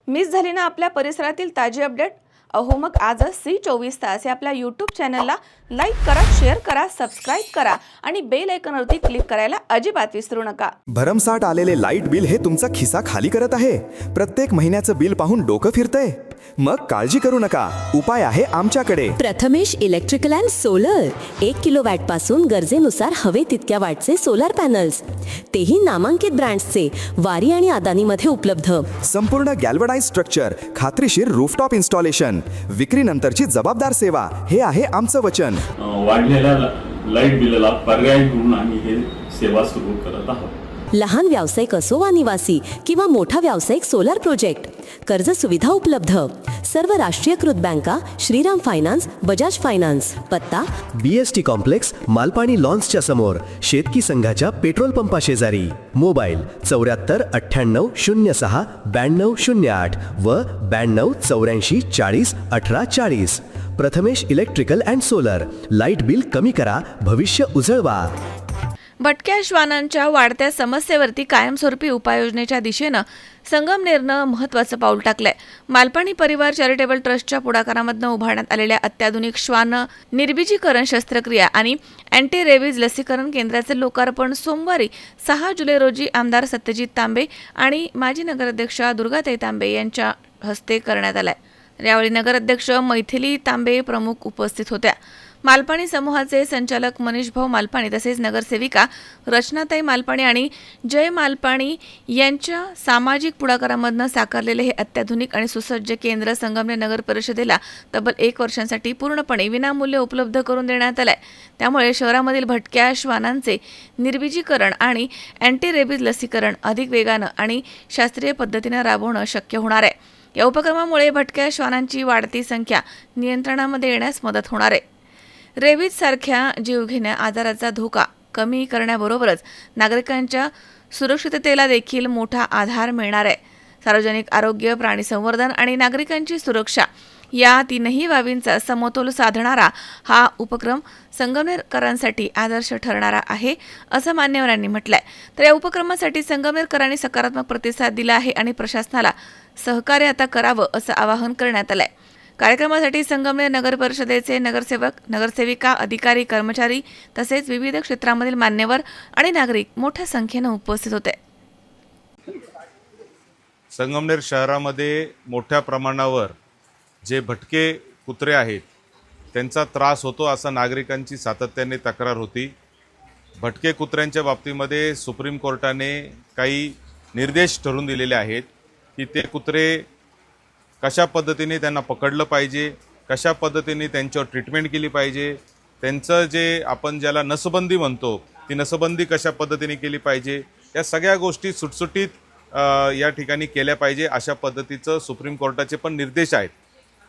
Miss झाली ना आपल्या परिसरातील ताजी अपडेट? अहो मग आजच C24 तास या आपल्या यूट्यूब चॅनलला लाईक करा, शेअर करा, सबस्क्राईब करा आणि बेल आयकॉनवरती क्लिक करायला अजिबात विसरू नका. भरमसाठ आलेले लाईट बिल हे तुमचा खिसा खाली करत आहे. प्रत्येक महिन्याचं बिल पाहून डोकं फिरतंय? मग काळजी करू नका, उपाय आहे आमच्याकडे. Prathamesh electrical and solar 1 kilowatt पासून गरजेनुसार हवे तितक्या वॅटचे सोलर पॅनल्स, तेही नामांकित ब्रँड्सचे, वारी आणि अदानीमध्ये उपलब्ध. संपूर्ण गॅल्वनाइज स्ट्रक्चर, खात्रीशीर रूफटॉप इन्स्टॉलेशन, विक्रीनंतरची जबाबदार सेवा, हे आहे आमचं वचन. वाढलेल्या लाईट बिलाला पर्याय म्हणून आम्ही हे सेवा सुरू करत आहोत. लहान व्यावसायिक असो वा निवासी किंवा मोठा व्यावसायिक सोलर प्रोजेक्ट, कर्ज सुविधा उपलब्ध. सर्व राष्ट्रीयकृत बँका, श्रीराम फायनान्स, बजाज फायनान्स. पत्ता BST कॉम्प्लेक्स, मालपाणी लॉन्सच्या समोर, शेतकी संघाच्या पेट्रोल पंपा शेजारी. मोबाईल 74 98 06 92 08 व 92 84 40 18 40. Prathamesh electrical and solar. Light bill कमी करा, भविष्य उजळवा. भटक्या श्वानांच्या वाढत्या समस्येवरती कायमस्वरूपी उपाययोजनेच्या दिशेनं संगमनेरनं महत्त्वाचं पाऊल टाकलंय. मालपाणी परिवार चॅरिटेबल ट्रस्टच्या पुढाकारामधनं उभारण्यात आलेल्या अत्याधुनिक श्वान निर्बीजीकरण शस्त्रक्रिया आणि अँटी रेबीज लसीकरण केंद्राचे लोकार्पण सोमवारी 6 जुलै रोजी आमदार सत्यजित तांबे आणि माजी नगराध्यक्षा दुर्गाताई तांबे यांच्या हस्ते करण्यात आलाय. यावेळी नगराध्यक्ष मैथिली तांबे प्रमुख उपस्थित होत्या. मालपाणी समूहाचे संचालक मनीष भाऊ मालपाणी तसेच नगरसेविका रचनाताई मालपाणी आणि जय मालपाणी यांच्या सामाजिक पुढाकारामधनं साकारलेले हे अत्याधुनिक आणि सुसज्ज केंद्र संगमनेर नगर परिषदेला तब्बल 1 वर्षांसाठी पूर्णपणे विनामूल्य उपलब्ध करून देण्यात आलंय. त्यामुळे शहरामधील भटक्या श्वानांचे निर्बीजीकरण आणि अँटी रेबीज लसीकरण अधिक वेगानं आणि शास्त्रीय पद्धतीनं राबवणं शक्य होणार आहे. या उपक्रमामुळे भटक्या श्वानांची वाढती संख्या नियंत्रणामध्ये येण्यास मदत होणार आहे. रेबीज सारख्या जीवघेण्या आजाराचा धोका कमी करण्याबरोबरच नागरिकांच्या सुरक्षिततेला देखील मोठा आधार मिळणार आहे. सार्वजनिक आरोग्य, प्राणी संवर्धन आणि नागरिकांची सुरक्षा या तीनही बाबींचा समतोल साधणारा हा उपक्रम संगमनेरकरांसाठी आदर्श ठरणारा आहे, असं मान्यवरांनी म्हटलंय. तर या उपक्रमासाठी संगमनेरकरांनी सकारात्मक प्रतिसाद दिला आहे आणि प्रशासनाला सहकार्य आता करावं असं आवाहन करण्यात आलंय. कार्यक्रमासाठी संगमनेर नगर परिषदेचे नगरसेवक, नगरसेविका, अधिकारी, कर्मचारी तसेच विविध क्षेत्रामधील मान्यवर आणि नागरिक मोठ्या संख्येनं उपस्थित होते. संगमनेर शहरामध्ये मोठ्या प्रमाणावर जे भटके कुत्रे आहेत त्यांचा त्रास होतो असं नागरिकांची सातत्याने तक्रार होती. भटके कुत्र्यांच्या बाबतीमध्ये सुप्रीम कोर्टाने काही निर्देश ठरवून दिलेले आहेत की ते कुत्रे कशा पद्धतीने त्यांना पकडलं पाहिजे, कशा पद्धतीने त्यांच्यावर ट्रीटमेंट केली पाहिजे, त्यांचं जे आपण ज्याला नसबंदी म्हणतो ती नसबंदी कशा पद्धतीने केली पाहिजे, या सगळ्या गोष्टी सुटसुटीत या ठिकाणी केल्या पाहिजे अशा पद्धतीचं सुप्रीम कोर्टाचे पण निर्देश आहेत.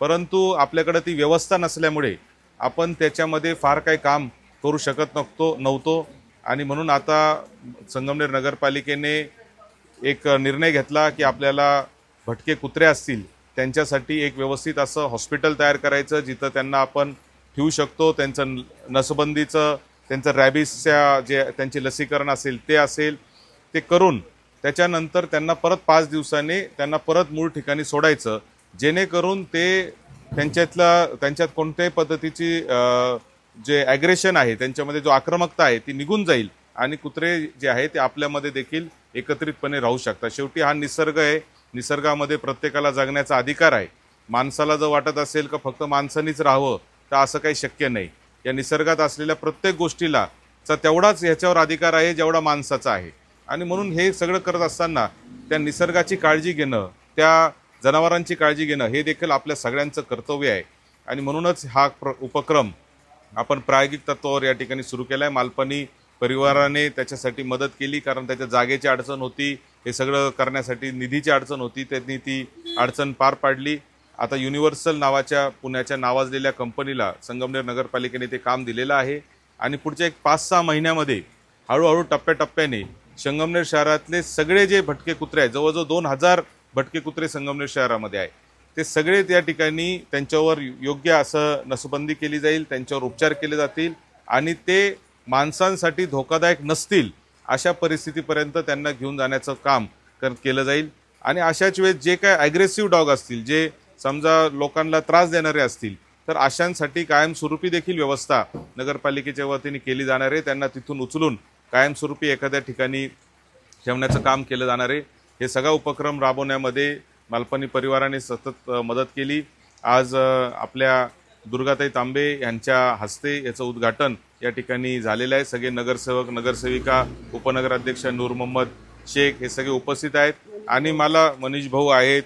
परंतु आपल्याकडे ती व्यवस्था नसल्यामुळे आपण त्याच्यामध्ये फार काही काम करू शकत नव्हतो आणि म्हणून आता संगमनेर नगरपालिकेने एक निर्णय घेतला की आपल्याला भटके कुत्रे असतील त्यांच्यासाठी एक व्यवस्थित असं हॉस्पिटल तयार करायचं जिथं त्यांना आपण ठेवू शकतो. त्यांचं नसबंदीचं, त्यांचं रॅबिसच्या जे त्यांचे लसीकरण असेल ते करून त्याच्यानंतर त्यांना परत 5 दिवसांनी त्यांना परत मूळ ठिकाणी सोडायचं, जेणेकरून ते त्यांच्यात कोणत्याही पद्धतीची जे ॲग्रेशन आहे, त्यांच्यामध्ये जो आक्रमकता आहे ती निघून जाईल आणि कुत्रे जे आहे ते आपल्यामध्ये देखील एकत्रितपणे राहू शकतात. शेवटी हा निसर्ग आहे, निसर्गामध्ये प्रत्येकाला जगण्याचा अधिकार आहे. माणसाला जर वाटत असेल का फक्त माणसानीच राहावं तर असं काही शक्य नाही. या निसर्गात असलेल्या प्रत्येक गोष्टीला तेवढाच ह्याच्यावर अधिकार आहे जेवढा माणसाचा आहे. आणि म्हणून हे सगळं करत असताना त्या निसर्गाची काळजी घेणं, त्या जनावरांची काळजी घेणं हे देखील आपल्या सगळ्यांचं कर्तव्य आहे. आणि म्हणूनच हा उपक्रम आपण प्रायोगिक तत्त्वावर या ठिकाणी सुरू केला आहे. मालपाणी परिवाराने त्याच्यासाठी मदत केली, कारण त्याच्या जागेची अडचण होती, हे सगळं करण्यासाठी निधीची अडचण होती. त्यांनी ती अडचण पार पाडली. आता युनिव्हर्सल नावाच्या पुण्याच्या नावाजलेल्या कंपनीला संगमनेर नगरपालिकेने ते काम दिलेलं आहे आणि पुढच्या एक 5-6 महिन्यामध्ये हळूहळू टप्प्याटप्प्याने संगमनेर शहरातले सगळे जे भटके कुत्रे आहेत, जवळजवळ 2000 भटके कुत्रे संगमनेर शहरामध्ये आहे, ते सगळे त्या ठिकाणी त्यांच्यावर योग्य असं नसबंदी केली जाईल, त्यांच्यावर उपचार केले जातील आणि ते माणसांसाठी धोकादायक नसतील अशा परिस्थितीपर्यंत त्यांना घेऊन जाण्याचं काम केलं जाईल. आणि अशाच वेळेस जे काय ॲग्रेसिव्ह डॉग असतील, जे समजा लोकांना त्रास देणारे असतील, तर अशांसाठी कायमस्वरूपी देखील व्यवस्था नगरपालिकेच्या वतीने केली जाणार आहे. त्यांना तिथून उचलून कायमस्वरूपी एखाद्या ठिकाणी ठेवण्याचं काम केलं जाणार आहे. हे सगळा उपक्रम राबवण्यामध्ये मालपानी परिवाराने सतत मदत केली. आज आपल्या दुर्गाताई तांबे यांच्या हस्ते याचं उद्घाटन या ठिकाणी झालेलं आहे. सगळे नगरसेवक, नगरसेविका, उपनगराध्यक्ष नूर मोहम्मद शेख हे सगळे उपस्थित आहेत. आणि मला मनीष भाऊ आहेत,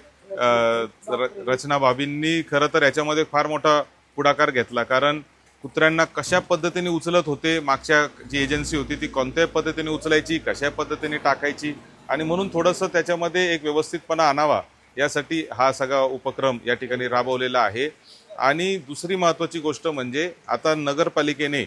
रचना भाभींनी खरं तर याच्यामध्ये फार मोठा पुढाकार घेतला. कारण कुत्र्यांना कशा पद्धतीने उचलत होते, मागच्या जी एजन्सी होती ती कोणत्या पद्धतीने उचलायची, कशा पद्धतीने टाकायची, आणि म्हणून थोडंसं त्याच्यामध्ये एक व्यवस्थितपणा आणावा यासाठी हा सगळा उपक्रम या ठिकाणी राबवलेला आहे. आणि दुसरी महत्त्वाची गोष्ट म्हणजे आता नगरपालिकेने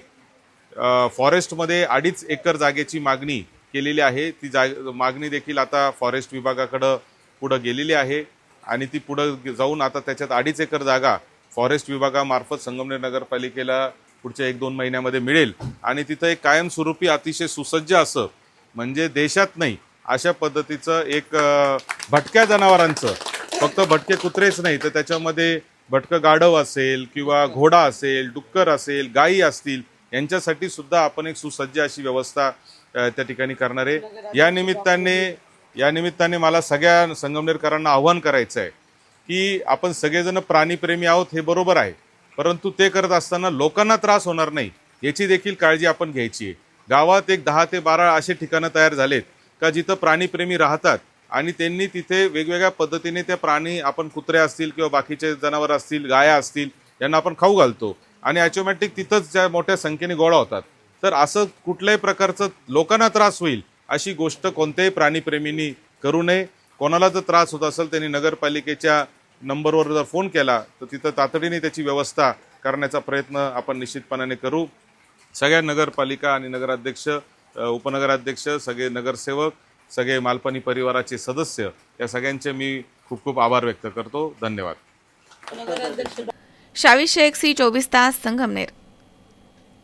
फॉरेस्टमध्ये 2.5 एकर जागेची मागणी केलेली आहे. ती मागणी देखील आता फॉरेस्ट विभागाकडं पुढं गेलेली आहे आणि ती पुढं जाऊन आता त्याच्यात 2.5 एकर जागा फॉरेस्ट विभागामार्फत संगमनेर नगरपालिकेला पुढच्या 1-2 महिन्यामध्ये मिळेल. आणि तिथं एक कायमस्वरूपी अतिशय सुसज्ज असं, म्हणजे देशात नाही अशा पद्धतीचं एक भटक्या जनावरांचं, फक्त भटके कुत्रेच नाही तर त्याच्यामध्ये भटकं गाढव असेल किंवा घोडा असेल, डुक्कर असेल, गायी असतील, यांच्यासाठी सुद्धा आपण एक सुसज्ज अशी व्यवस्था त्या ठिकाणी करणार आहे. या निमित्ताने मला सगळ्या संगमनेरकरांना आव्हान करायचं आहे की आपण सगळेजण प्राणीप्रेमी आहोत हे बरोबर आहे, परंतु ते करत असताना लोकांना त्रास होणार नाही याची देखील काळजी आपण घ्यायची आहे. गावात एक 10 ते 12 असे ठिकाणं तयार झालेत का जिथं प्राणीप्रेमी राहतात आणि त्यांनी तिथे वेगवेगळ्या पद्धतीने त्या प्राणी, आपण कुत्रे असतील किंवा बाकीचे जनावर असतील, गाया असतील, यांना आपण खाऊ घालतो आणि ऑटोमॅटिक तिथंच ज्या मोठ्या संख्येने गोळा होतात. तर असं कुठल्याही प्रकारचं लोकांना त्रास होईल अशी गोष्ट कोणत्याही प्राणीप्रेमींनी करू नये. कोणाला जर त्रास होत असेल त्यांनी नगरपालिकेच्या नंबरवर जर फोन केला तर तिथं तातडीने त्याची व्यवस्था करण्याचा प्रयत्न आपण निश्चितपणाने करू. सगळ्या नगरपालिका आणि नगराध्यक्ष, उपनगराध्यक्ष, सगळे नगरसेवक, सगळे मालपानी परिवाराचे सदस्य, या सगळ्यांचे मी खूप खूप आभार व्यक्त करतो. धन्यवाद. शावी शेख, C24 तास, संगमनेर.